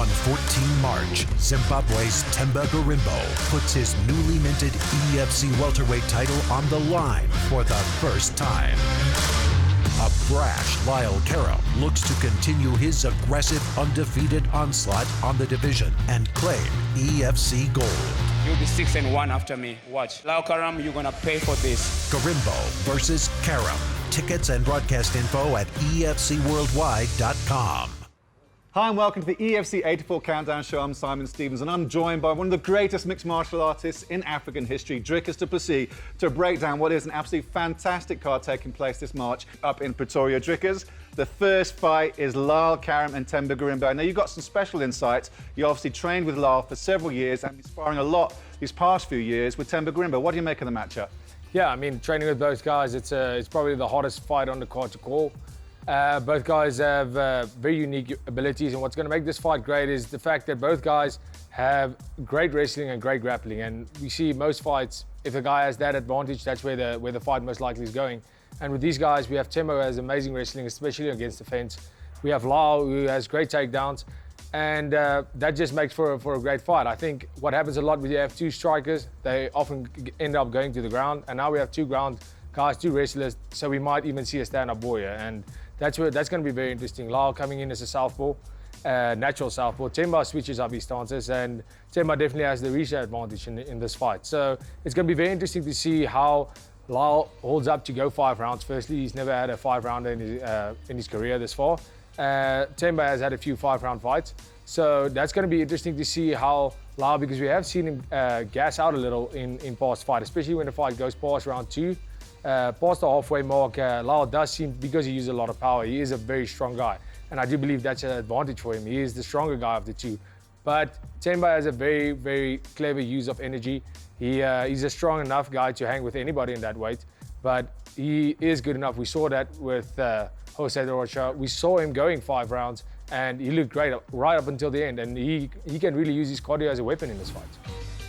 On 14 March, Zimbabwe's Themba Gorimbo puts his newly minted EFC welterweight title on the line for the first time. A brash Lyle Karam looks to continue his aggressive, undefeated onslaught on the division and claim EFC gold. You'll be 6-1 after me. Watch. Lyle Karam, you're gonna pay for this. Gorimbo versus Karam. Tickets and broadcast info at efcworldwide.com. Hi and welcome to the EFC 84 Countdown Show. I'm Simon Stevens and I'm joined by one of the greatest mixed martial artists in African history, Dricus to Plessis, to break down what is an absolutely fantastic card taking place this March up in Pretoria. Dricus, the first fight is Lyle Karam and Themba Gorimbo. I know you've got some special insights. You obviously trained with Lyle for several years and been sparring a lot these past few years with Themba Gorimbo. What do you make of the matchup? Yeah, I mean, training with both guys, it's probably the hardest fight on the card to call. Both guys have very unique abilities, and what's going to make this fight great is the fact that both guys have great wrestling and great grappling. And we see most fights, if a guy has that advantage, that's where the fight most likely is going. And with these guys, we have Themba, who has amazing wrestling, especially against the fence. We have Lyle, who has great takedowns, and that just makes for a great fight. I think what happens a lot when you have two strikers, they often end up going to the ground, and now we have two ground guys, two wrestlers, so we might even see a stand-up warrior, and that's going to be very interesting. Lyle coming in as a southpaw, natural southpaw. Themba switches up his stances, and Themba definitely has the reach advantage in this fight. So it's going to be very interesting to see how Lyle holds up to go 5 rounds. Firstly, he's never had a 5-rounder in his career this far. Themba has had a few 5-round fights, so that's going to be interesting to see how Lyle, because we have seen him gas out a little in past fight, especially when the fight goes past round 2. Past the halfway mark, Lyle does seem, because he uses a lot of power, he is a very strong guy. And I do believe that's an advantage for him. He is the stronger guy of the two. But Themba has a very, very clever use of energy. He's a strong enough guy to hang with anybody in that weight, but he is good enough. We saw that with Jose de Rocha. We saw him going 5 rounds, and he looked great right up until the end. And he can really use his cardio as a weapon in this fight.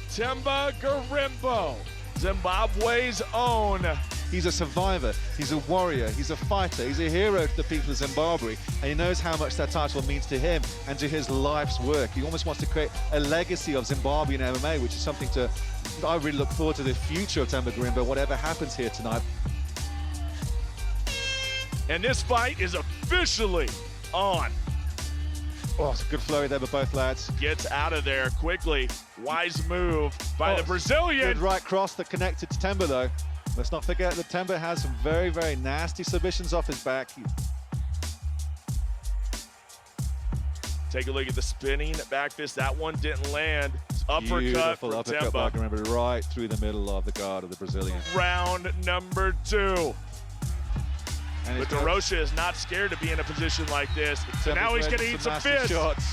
Themba Gorimbo, Zimbabwe's own. He's a survivor, he's a warrior, he's a fighter, he's a hero to the people of Zimbabwe, and he knows how much that title means to him and to his life's work. He almost wants to create a legacy of Zimbabwean MMA, which is something I really look forward to the future of Themba Gorimbo, whatever happens here tonight. And this fight is officially on. Oh, it's a good flurry there by both lads. Gets out of there quickly. Wise move by the Brazilian. Good right cross that connected to Themba though. Let's not forget that Themba has some very, very nasty submissions off his back. Take a look at the spinning back fist. That one didn't land. Uppercut Beautiful for uppercut Themba. Remember, right through the middle of the guard of the Brazilian. Round number 2. And But de Rocha is not scared to be in a position like this. So now he's going to eat some fists. Shots.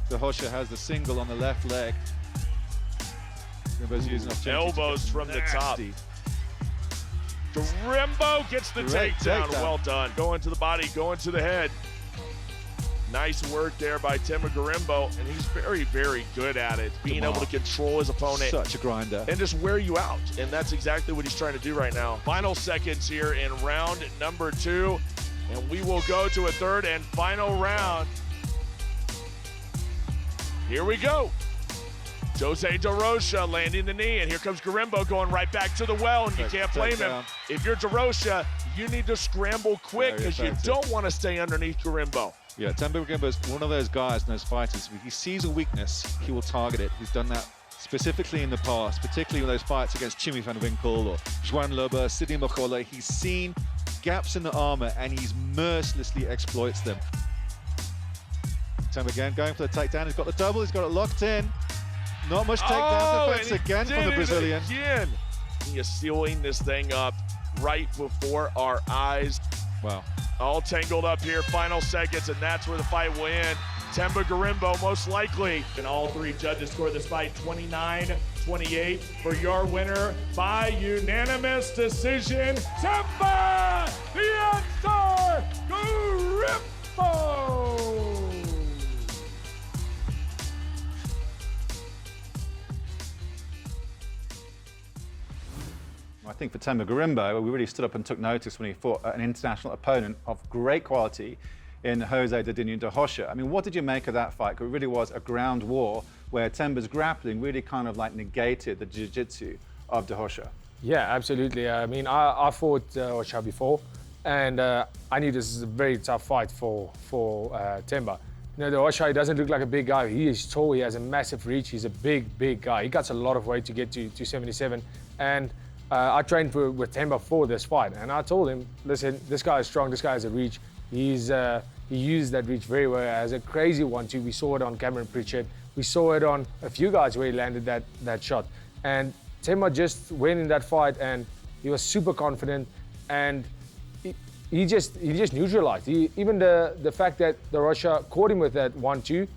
De Rocha has the single on the left leg. Gorimbo's using elbows from the top. Gorimbo gets the takedown. Well done. Going to the body, going to the head. Nice work there by Themba Gorimbo, and he's very, very good at it, being able to control his opponent. Such a grinder. And just wear you out, and that's exactly what he's trying to do right now. Final seconds here in round number 2, and we will go to a third and final round. Here we go. Jose de Rocha landing the knee, and here comes Gorimbo going right back to the well, and you can't blame him. If you're de Rocha, you need to scramble quick because you don't want to stay underneath Gorimbo. Yeah, Themba Gorimbo is one of those guys and those fighters. If he sees a weakness, he will target it. He's done that specifically in the past, particularly in those fights against Jimmy van Winkle or Juan Loba, Sidney Mokola. He's seen gaps in the armor and he's mercilessly exploits them. Themba again going for the takedown. He's got the double, he's got it locked in. Not much takedown defense again from the Brazilian. Again. He is sealing this thing up right before our eyes. Wow. All tangled up here, final seconds, and that's where the fight will end. Themba Gorimbo, most likely. And all 3 judges scored this fight 29-28 for your winner by unanimous decision, Themba the Answer Gorimbo! I think for Themba Gorimbo, we really stood up and took notice when he fought an international opponent of great quality in Jose Dedinho de Rocha. I mean, what did you make of that fight? 'Cause it really was a ground war where Themba's grappling really kind of like negated the jiu-jitsu of de Rocha. Yeah, absolutely. I mean, I fought Rocha before, and I knew this is a very tough fight for Themba. You know, the Rocha, he doesn't look like a big guy. He is tall, he has a massive reach, he's a big guy. He cuts a lot of weight to get to 277. And I trained with Themba for this fight, and I told him, listen, this guy is strong, this guy has a reach. He used that reach very well, as a crazy one too. We saw it on Cameron Pritchard. We saw it on a few guys where he landed that shot. And Themba just went in that fight and he was super confident, and he just neutralized. Even the fact that de Rocha caught him with that 1-2,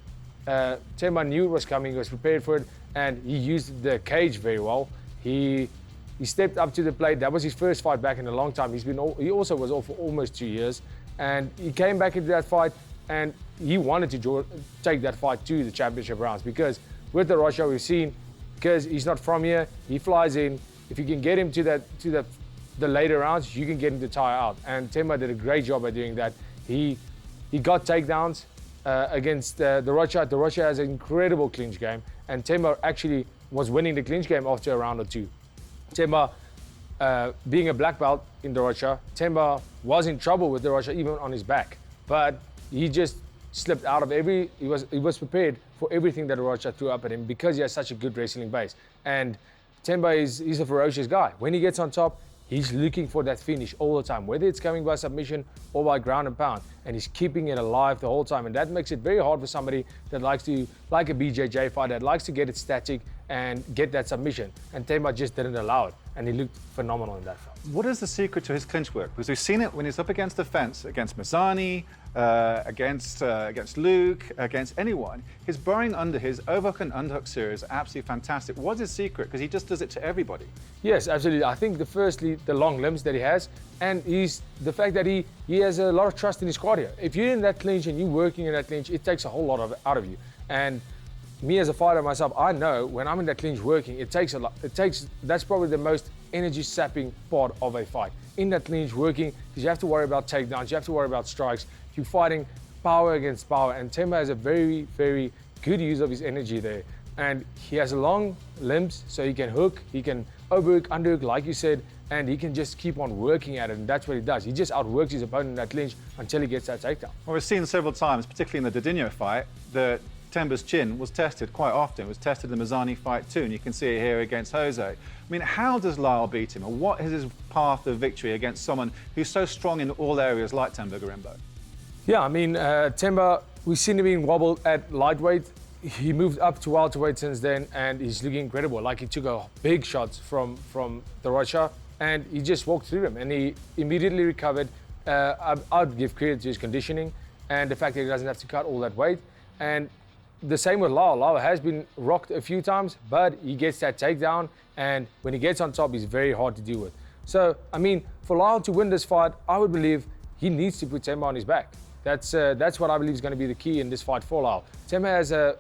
Themba knew it was coming, he was prepared for it, and he used the cage very well. He stepped up to the plate. That was his first fight back in a long time. He also was off for almost 2 years, and he came back into that fight and he wanted to take that fight to the championship rounds, because with de Rocha we've seen, because he's not from here, he flies in. If you can get him to the later rounds, you can get him to tire out. And Themba did a great job at doing that. He got takedowns against de Rocha. De Rocha has an incredible clinch game, and Themba actually was winning the clinch game after a round or two. Themba, being a black belt in de Rocha, Themba was in trouble with de Rocha even on his back, but he just slipped out of he was prepared for everything that de Rocha threw up at him, because he has such a good wrestling base. And Themba he's a ferocious guy. When he gets on top, he's looking for that finish all the time, whether it's coming by submission or by ground and pound, and he's keeping it alive the whole time. And that makes it very hard for somebody that likes a BJJ fight, that likes to get it static and get that submission. And Themba just didn't allow it, and he looked phenomenal in that fight. What is the secret to his clinch work? Because we've seen it when he's up against the fence, against Mazzani, against Luke, against anyone. His burrowing under, his overhook and underhook series are absolutely fantastic. What's his secret? Because he just does it to everybody. Yes, absolutely. I think firstly, the long limbs that he has, and the fact that he has a lot of trust in his cardio. If you're in that clinch and you're working in that clinch, it takes a whole lot out of you. And me as a fighter myself, I know when I'm in that clinch working, it takes a lot. That's probably the most energy sapping part of a fight. In that clinch working, because you have to worry about takedowns, you have to worry about strikes. You're fighting power against power, and Themba has a very, very good use of his energy there. And he has long limbs, so he can hook, he can overhook, underhook, like you said, and he can just keep on working at it, and that's what he does. He just outworks his opponent in that clinch until he gets that takedown. Well, we've seen several times, particularly in the Dedinho fight, that Themba's chin was tested quite often. It was tested in the Mazzani fight too, and you can see it here against Jose. I mean, how does Lyle beat him, or what is his path of victory against someone who's so strong in all areas like Themba Gorimbo? Yeah, I mean, Themba, we've seen him being wobbled at lightweight. He moved up to welterweight since then, and he's looking incredible. Like, he took a big shots from de Rocha, and he just walked through them, and he immediately recovered. I'd give credit to his conditioning and the fact that he doesn't have to cut all that weight. And the same with Lyle. Lyle has been rocked a few times, but he gets that takedown, and when he gets on top, he's very hard to deal with. So, I mean, for Lyle to win this fight, I would believe he needs to put Themba on his back. That's what I believe is going to be the key in this fight for Lyle. Themba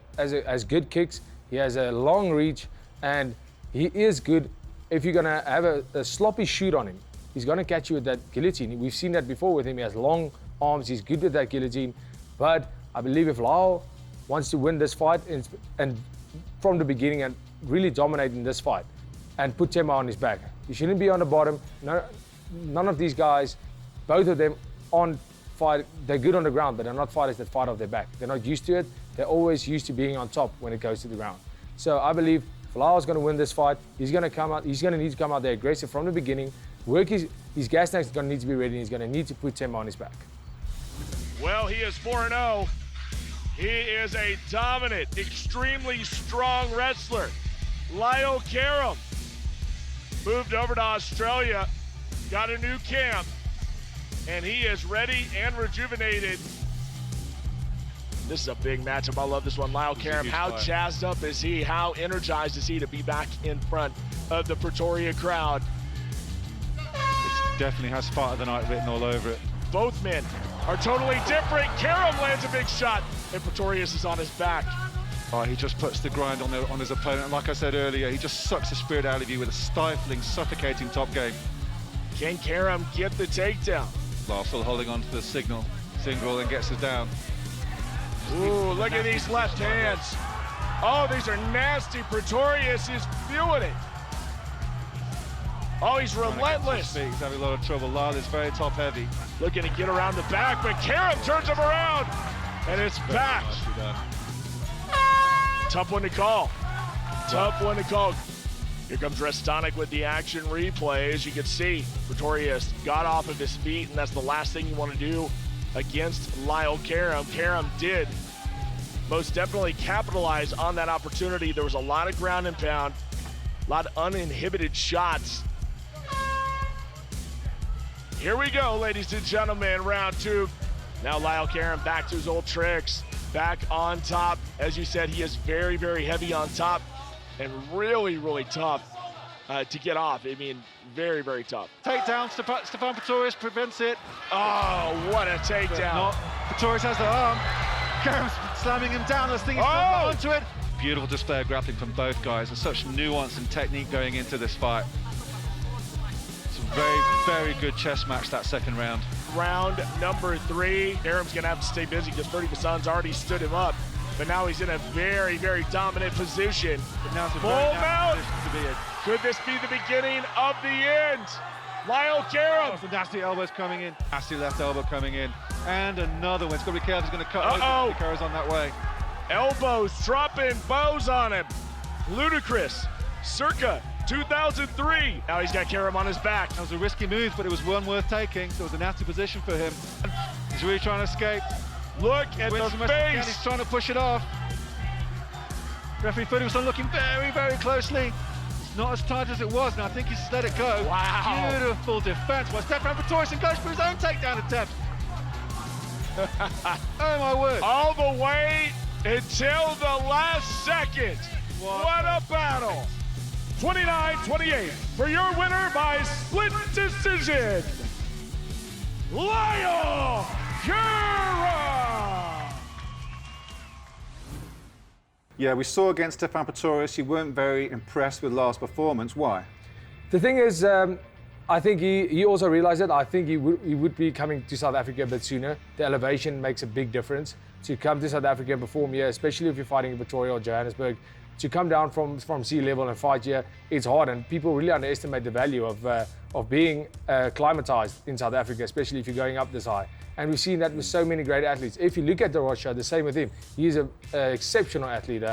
has good kicks, he has a long reach, and he is good. If you're going to have a sloppy shoot on him, he's going to catch you with that guillotine. We've seen that before with him. He has long arms, he's good with that guillotine. But I believe if Lyle wants to win this fight and from the beginning and really dominate in this fight and put Themba on his back, he shouldn't be on the bottom. None of these guys, both of them fight, they're good on the ground, but they're not fighters that fight off their back. They're not used to it. They're always used to being on top when it goes to the ground. So I believe if Lyle's going to win this fight, he's going to need to come out there aggressive from the beginning. Work his gas tanks is going to need to be ready, and he's going to need to put Themba on his back. Well, he is 4-0. He is a dominant, extremely strong wrestler. Lyle Karam moved over to Australia, got a new camp, and he is ready and rejuvenated. This is a big matchup. I love this one. Lyle Karam, how jazzed up is he? How energized is he to be back in front of the Pretoria crowd? It definitely has fight of the night written all over it. Both men are totally different. Karam lands a big shot, and Pretorius is on his back. Oh, he just puts the grind on his opponent. And like I said earlier, he just sucks the spirit out of you with a stifling, suffocating top game. Can Karam get the takedown? Lyle still holding on to the signal. Single and gets us down. Ooh, look at these left hands. Oh, these are nasty. Pretorius is feeling it. Oh, he's relentless. He's having a lot of trouble. Lyle is very top heavy. Looking to get around the back, but Karam turns him around. And it's back. Tough one to call. Tough one to call. Here comes Restonic with the action replay. As you can see, Pretorius got off of his feet, and that's the last thing you want to do against Lyle Karam. Karam did most definitely capitalize on that opportunity. There was a lot of ground and pound, a lot of uninhibited shots. Here we go, ladies and gentlemen, round two. Now Lyle Karam back to his old tricks, back on top. As you said, he is very, very heavy on top and really, really tough to get off. I mean, very, very tough. Takedown, Stefan Pretorius prevents it. Oh, what a takedown. Pretorius has the arm. Karam's slamming him down. This thing is onto it. Beautiful display of grappling from both guys. There's such nuance and technique going into this fight. It's a very, very good chess match, that second round. Round number three. Karam's gonna have to stay busy because Ferdy Bassan's already stood him up. But now he's in a very, very dominant position. But now it's a full very mount. nasty position to be in. Could this be the beginning of the end? Lyle Karam. The nasty elbows coming in. Nasty left elbow coming in. And another one. It's got to be careful. He's going to cut. Uh-oh. Carries on that way. Elbows dropping bows on him. Ludicrous. Circa 2003. Now he's got Karam on his back. That was a risky move, but it was one worth taking. So it was a nasty position for him. He's really trying to escape. Look at the face. He's trying to push it off. Referee Ferguson looking very, very closely. It's not as tight as it was, and I think he's let it go. Wow. Beautiful defense. Well, Stefan Pretorius goes for his own takedown attempt. Oh my word. All the way until the last second. What a battle. 29-28 for your winner by split decision, Lyle Karam. Yeah, we saw against Stefan Pretorius, you weren't very impressed with Lyle's performance. Why? The thing is, I think he also realized it. I think he would be coming to South Africa a bit sooner. The elevation makes a big difference. To come to South Africa and perform here, especially if you're fighting in Pretoria or Johannesburg, to come down from sea level and fight here, it's hard, and people really underestimate the value of being acclimatized in South Africa, especially if you're going up this high. And we've seen that with so many great athletes. If you look at the Rocha, the same with him. He's an exceptional athlete.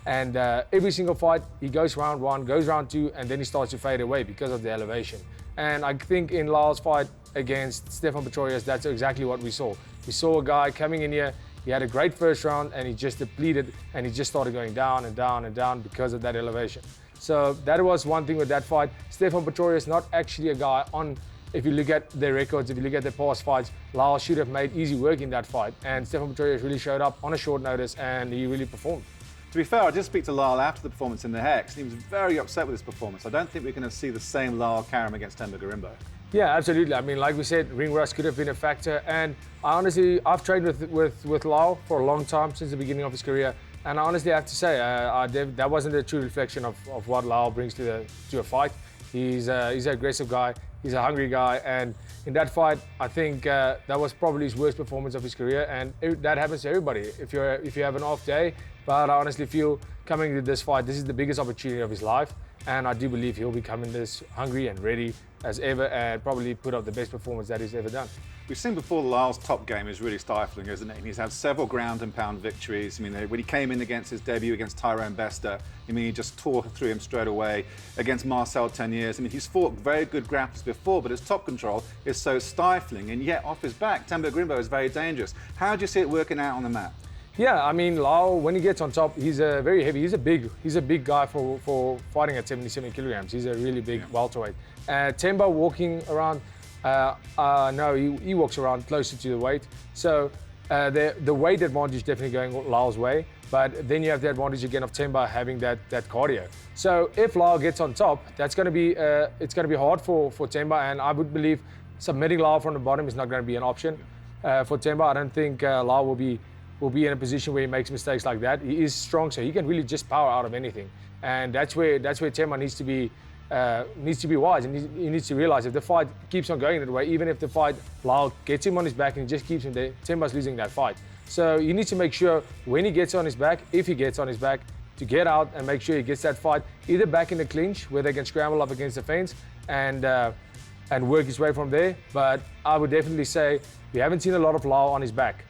And every single fight, he goes round one, goes round two, and then he starts to fade away because of the elevation. And I think in Lyle's fight against Stefan Pretorius, that's exactly what we saw. We saw a guy coming in here, he had a great first round, and he just depleted, and he just started going down and down and down because of that elevation. So that was one thing with that fight. Stefan Pretorius, not actually a guy on, if you look at their records, if you look at their past fights, Lyle should have made easy work in that fight. And Stefan Pretorius really showed up on a short notice, and he really performed. To be fair, I did speak to Lyle after the performance in the Hex, and he was very upset with his performance. I don't think we're going to see the same Lyle Karam against Themba Gorimbo. Yeah, absolutely. I mean, like we said, ring rust could have been a factor. And I've trained with Lyle for a long time, since the beginning of his career. And I honestly have to say, that wasn't a true reflection of what Lyle brings to a fight. He's an aggressive guy. He's a hungry guy. And in that fight, I think that was probably his worst performance of his career. And that happens to everybody if you have an off day. But I honestly feel coming to this fight, this is the biggest opportunity of his life. And I do believe he'll be coming this hungry and ready as ever, and probably put up the best performance that he's ever done. We've seen before Lyle's top game is really stifling, isn't it? And he's had several ground and pound victories. I mean, when he came in against his debut against Tyrone Bester, I mean, he just tore through him straight away. Against Marcel 10 years, I mean, he's fought very good grapplers before, but his top control is so stifling, and yet off his back, Themba Gorimbo is very dangerous. How do you see it working out on the mat? Yeah, I mean, Lyle, when he gets on top, he's very heavy. He's a big guy for fighting at 77 kilograms. He's a really big welterweight. Themba walking around, no, he walks around closer to the weight. So the weight advantage definitely going Lyle's way. But then you have the advantage again of Themba having that cardio. So if Lyle gets on top, that's going to be it's going to be hard for Themba, and I would believe submitting Lyle from the bottom is not going to be an option for Themba. I don't think Lyle will be in a position where he makes mistakes like that. He is strong, so he can really just power out of anything. And that's where Themba needs to be needs to be wise, and he needs to realize if the fight keeps on going that way, even if the fight Lyle gets him on his back and he just keeps him there, Themba's losing that fight. So he needs to make sure when he gets on his back, if he gets on his back, to get out and make sure he gets that fight either back in the clinch where they can scramble up against the fence and work his way from there. But I would definitely say we haven't seen a lot of Lyle on his back.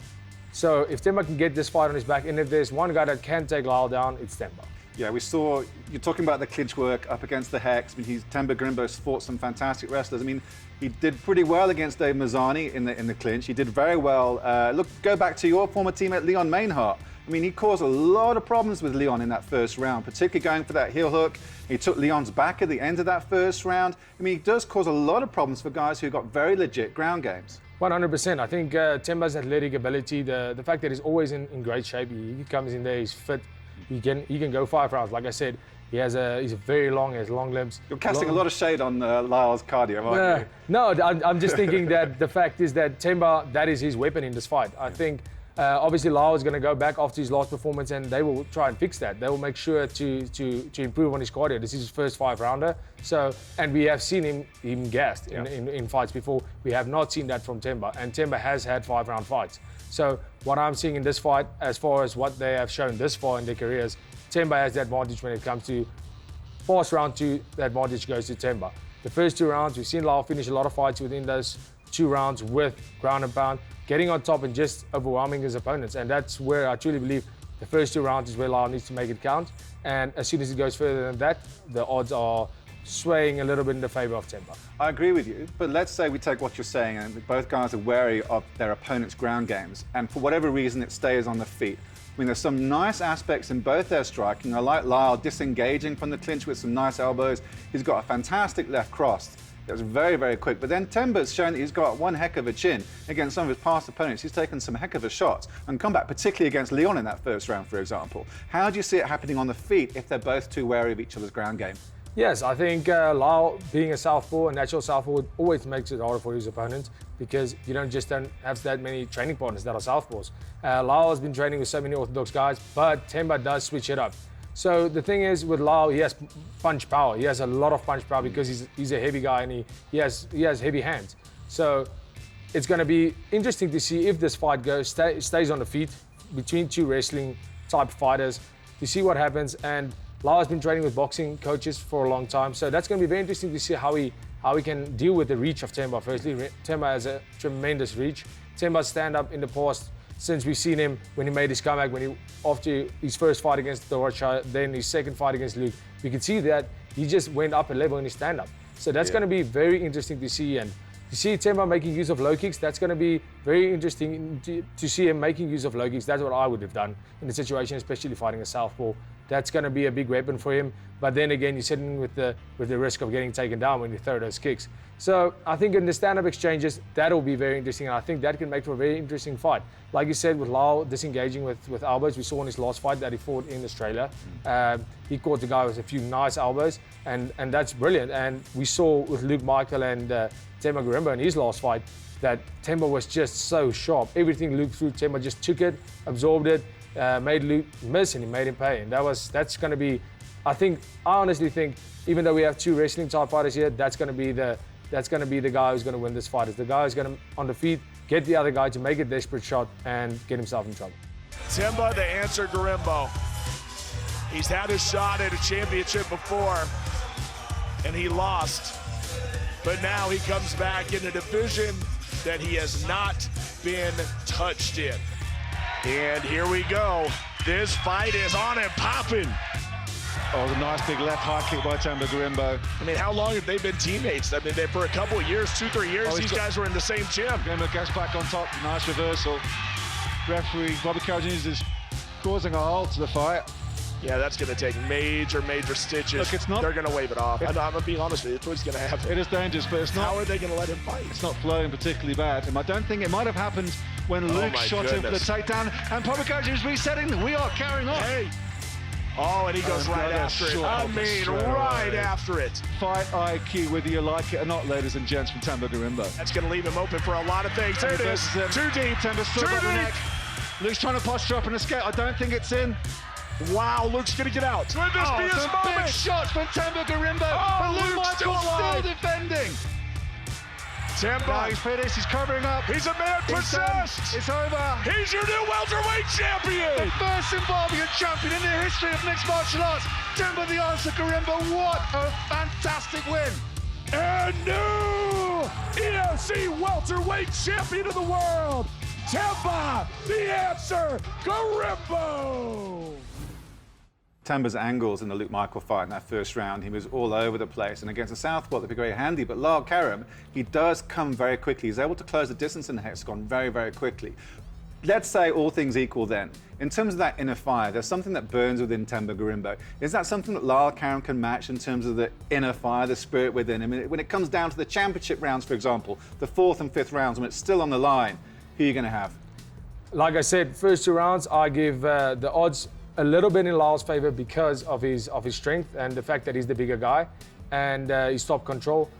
So if Themba can get this fight on his back, and if there's one guy that can take Lyle down, it's Themba. Yeah, we saw, you're talking about the clinch work up against the Hex. I mean, Themba Gorimbo's fought some fantastic wrestlers. I mean, he did pretty well against Dave Mazzani in the clinch. He did very well. Go back to your former teammate, Leon Mainhart. I mean, he caused a lot of problems with Leon in that first round, particularly going for that heel hook. He took Leon's back at the end of that first round. I mean, he does cause a lot of problems for guys who've got very legit ground games. 100%. I think Themba's athletic ability, the fact that he's always in great shape, he comes in there, he's fit, he can go 5 rounds. Like I said, he has he's very long, he has long limbs. You're casting a lot of shade on Lyle's cardio, aren't you? No, I'm just thinking that the fact is that Themba, that is his weapon in this fight. I think obviously Lyle is going to go back after his last performance and they will try and fix that. They will make sure to improve on his cardio. This is his first 5-rounder. So, and we have seen him gassed in fights before. We have not seen that from Themba, and Themba has had 5-round fights. So what I'm seeing in this fight, as far as what they have shown this far in their careers, Themba has the advantage when it comes to past round 2, the advantage goes to Themba. The first 2 rounds, we've seen Lyle finish a lot of fights within those 2 rounds with ground and pound, getting on top and just overwhelming his opponents. And that's where I truly believe the first 2 rounds is where Lyle needs to make it count. And as soon as it goes further than that, the odds are swaying a little bit in the favor of Themba. I agree with you, but let's say we take what you're saying and both guys are wary of their opponent's ground games, and for whatever reason it stays on the feet. I mean, there's some nice aspects in both their striking. I like Lyle disengaging from the clinch with some nice elbows. He's got a fantastic left cross. It was very, very quick. But then Themba's shown that he's got one heck of a chin against some of his past opponents. He's taken some heck of a shots and come back, particularly against Leon in that first round, for example. How do you see it happening on the feet if they're both too wary of each other's ground game? Yes, I think Lyle, being a southpaw, a natural southpaw, always makes it harder for his opponents because you don't have that many training partners that are southpaws. Lyle has been training with so many orthodox guys, but Themba does switch it up. So the thing is with Lyle, he has punch power. He has a lot of punch power because he's a heavy guy and he has heavy hands. So it's going to be interesting to see if this fight stays on the feet between 2 wrestling type fighters to see what happens. And Lyle has been training with boxing coaches for a long time, so that's going to be very interesting to see how he can deal with the reach of Themba. Firstly, Themba has a tremendous reach. Themba's stand-up in the past, since we've seen him when he made his comeback, after his first fight against Dorocha, then his second fight against Luke, we could see that he just went up a level in his stand-up. So that's going to be very interesting to see. And to see Themba making use of low kicks, that's going to be very interesting to see him making use of low kicks. That's what I would have done in the situation, especially fighting a southpaw. That's going to be a big weapon for him. But then again, you're sitting with the risk of getting taken down when you throw those kicks. So I think in the stand-up exchanges, that'll be very interesting. And I think that can make for a very interesting fight. Like you said, with Lyle disengaging with elbows, we saw in his last fight that he fought in Australia. He caught the guy with a few nice elbows, and that's brilliant. And we saw with Luke Michael and Themba Gorimbo in his last fight that Themba was just so sharp. Everything Luke threw, Themba just took it, absorbed it, made Luke miss, and he made him pay. And that's going to be, I honestly think, even though we have 2 wrestling type fighters here, that's going to be the guy who's going to win this fight. Is the guy who's going to, on the feet, get the other guy to make a desperate shot and get himself in trouble. Themba, the answer, Gorimbo. He's had his shot at a championship before, and he lost. But now he comes back in a division that he has not been touched in. And here we go. This fight is on and popping. Oh, the nice big left high kick by Themba Gorimbo. I mean, how long have they been teammates? I mean, for a couple of years, 2-3 years, these guys were in the same gym. Gorimbo gets back on top, nice reversal. Referee Bobby Cardenas is causing a halt to the fight. Yeah, that's going to take major stitches. Look, it's not. They're going to wave it off. I'm going to be honest with you, it's what's going to happen. It is dangerous, but it's not. How are they going to let him fight? It's not flowing particularly bad. And I don't think it might have happened when Luke shot him for the takedown. And Bobby Cardenas is resetting. We are carrying on. Hey. Oh, and he goes right after it. I mean, right after it. Fight IQ, whether you like it or not, ladies and gents, from Themba Gorimbo. That's going to leave him open for a lot of things. There it is. Too deep. Themba's still got the neck. Luke's trying to posture up and escape. I don't think it's in. Wow, Luke's gonna get out. Could this be his moment? Big shots from Themba Gorimbo. Oh, But Luke Luke's still alive. still defending. Themba, He's finished, he's covering up. he's a man He's done. possessed. It's over. He's your new welterweight The champion. first Zimbabwean champion in the history of mixed martial arts. Themba the Answer Gorimbo, what a fantastic win. And new EFC welterweight champion of the world, Themba the Answer Gorimbo. Themba's angles in the Luke Michael fight in that first round, he was all over the place. And against the southpaw, that'd be very handy. But Lyle Karam, he does come very quickly. He's able to close the distance in the hexagon very, very quickly. Let's say all things equal then. In terms of that inner fire, there's something that burns within Themba Gorimbo. Is that something that Lyle Karam can match in terms of the inner fire, the spirit within him? When it comes down to the championship rounds, for example, the 4th and 5th rounds, when it's still on the line, who are you going to have? Like I said, first 2 rounds, I give the odds a little bit in Lyle's favor because of his strength and the fact that he's the bigger guy and his top control.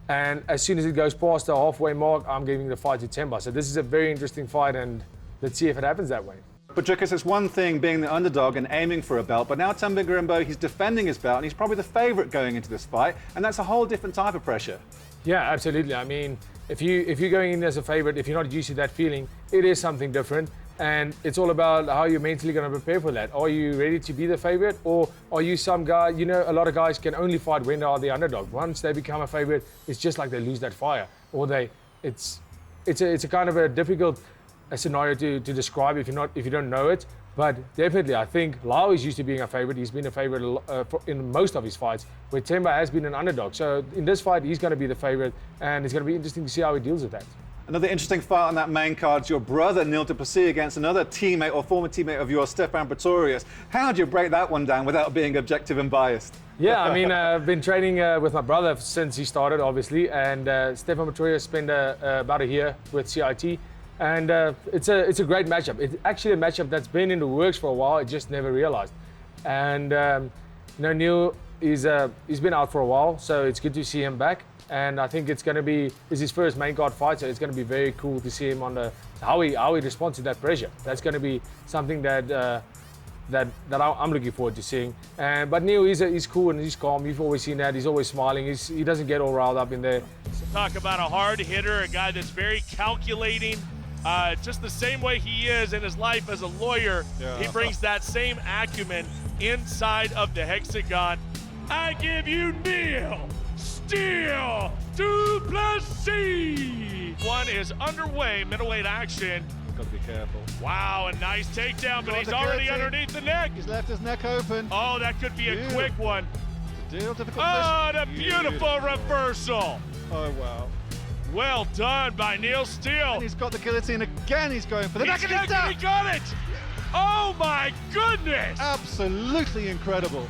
And as soon as it goes past the halfway mark, I'm giving the fight to Themba. So this is a very interesting fight, and let's see if it happens that way. But Dricus, it's one thing being the underdog and aiming for a belt, but now Themba Gorimbo, he's defending his belt and he's probably the favourite going into this fight, and that's a whole different type of pressure. Yeah, absolutely. I mean, if you're going in as a favorite, if you're not used to that feeling, it is something different. And it's all about how you're mentally going to prepare for that. Are you ready to be the favorite, or are you some guy? You know, a lot of guys can only fight when they are the underdog. Once they become a favorite, it's just like they lose that fire, or it's a kind of a difficult scenario to describe if you don't know it. But definitely, I think Lyle is used to being a favorite. He's been a favorite in most of his fights, where Themba has been an underdog. So in this fight, he's going to be the favorite, and it's going to be interesting to see how he deals with that. Another interesting fight on that main card is your brother, Neil du Plessis, against another teammate or former teammate of yours, Stefan Pretorius. How do you break that one down without being objective and biased? Yeah, I mean, I've been training with my brother since he started, obviously, and Stefan Pretorius spent about a year with CIT, and it's a great matchup. It's actually a matchup that's been in the works for a while. I just never realized. And Neil he's been out for a while, so it's good to see him back. And I think it's his first main card fight, so it's going to be very cool to see him on how he responds to that pressure. That's going to be something that I'm looking forward to seeing. But Neil, he's cool and he's calm. You've always seen that. He's always smiling. He doesn't get all riled up in there. Talk about a hard hitter, a guy that's very calculating, just the same way he is in his life as a lawyer. Yeah. He brings that same acumen inside of the hexagon. I give you Neil Steel du Plessis. One is underway, middleweight action. Got to be careful. Wow, a nice takedown, but he's already underneath the neck. He's left his neck open. Oh, that could be a quick one. It's a deal, difficult Oh, position. the beautiful reversal. Oh, wow. Well done by Neil Steel. And he's got the guillotine again. He's going for the neck, and he's down. He got it. Oh, my goodness. Absolutely incredible.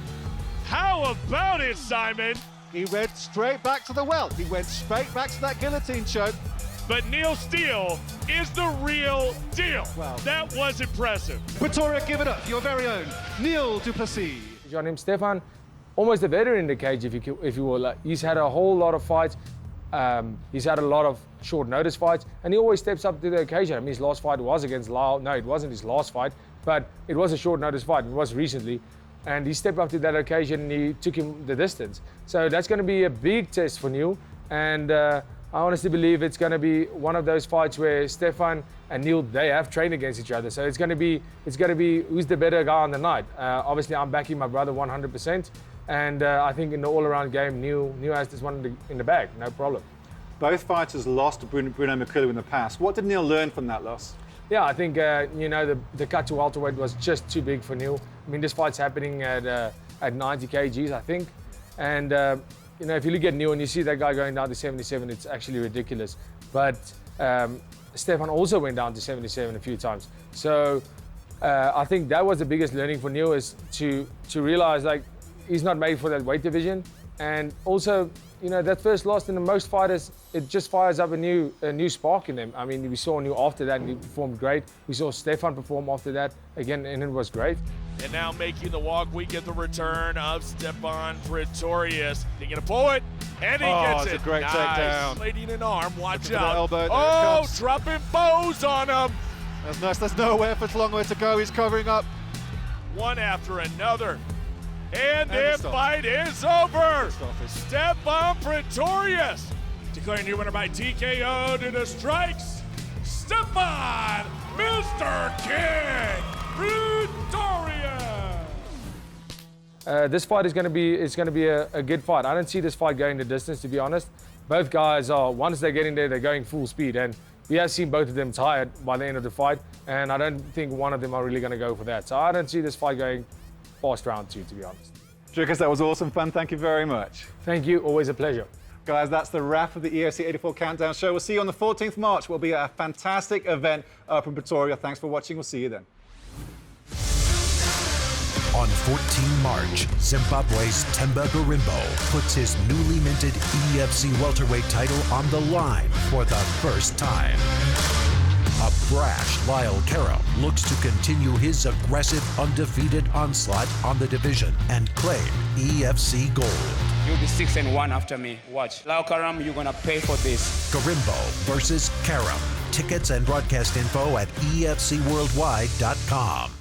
How about it, Simon? He went straight back to the well. He went straight back to that guillotine choke. But Neil Steel is the real deal. Wow. That was impressive. Pretoria, give it up. Your very own Neil du Plessis. Your name Stefan, almost a veteran in the cage, if you will. He's had a whole lot of fights. He's had a lot of short notice fights, and he always steps up to the occasion. I mean, his last fight was against Lyle. No, it wasn't his last fight, but it was a short notice fight. It was recently. And he stepped up to that occasion and he took him the distance. So that's going to be a big test for Neil. And I honestly believe it's going to be one of those fights where Stefan and Neil, they have trained against each other. So it's going to be who's the better guy on the night. Obviously, I'm backing my brother 100%. And I think in the all-around game, Neil has this one in the bag, no problem. Both fighters lost to Bruno Makulu in the past. What did Neil learn from that loss? Yeah, I think the cut to welterweight was just too big for Neil. I mean, this fight's happening at 90 kgs, I think. And if you look at Neil and you see that guy going down to 77, it's actually ridiculous. But Stefan also went down to 77 a few times. So I think that was the biggest learning for Neil, is to realize like he's not made for that weight division. And also, that first loss in the most fighters, it just fires up a new spark in them. I mean, we saw Neil after that and he performed great. We saw Stefan perform after that again, and it was great. And now making the walk, we get the return of Stefan Pretorius. He's going to pull it, and he gets it. It's a great takedown. Inflating an arm, watch out. out. Oh, dropping bows on him. That's nice. There's nowhere for long way to go. He's covering up. one after another. And this fight is over. Stepan Pretorius declaring new winner by TKO due to strikes. Stepan, Mr. King Pretorius. This fight is going to be a good fight. I don't see this fight going the distance, to be honest. Both guys are, once they get in there, they're going full speed, and we have seen both of them tired by the end of the fight, and I don't think one of them are really going to go for that. So I don't see this fight going past round 2, to be honest. Dricus, that was awesome fun. Thank you very much. Thank you. Always a pleasure. Guys, that's the wrap of the EFC 84 Countdown Show. We'll see you on the 14th March. We'll be at a fantastic event up in Pretoria. Thanks for watching. We'll see you then. On 14 March, Zimbabwe's Themba Gorimbo puts his newly minted EFC welterweight title on the line for the first time. A brash Lyle Karam looks to continue his aggressive, undefeated onslaught on the division and claim EFC gold. You'll be 6-1 after me. Watch. Lyle Karam, you're gonna pay for this. Gorimbo versus Karam. Tickets and broadcast info at efcworldwide.com.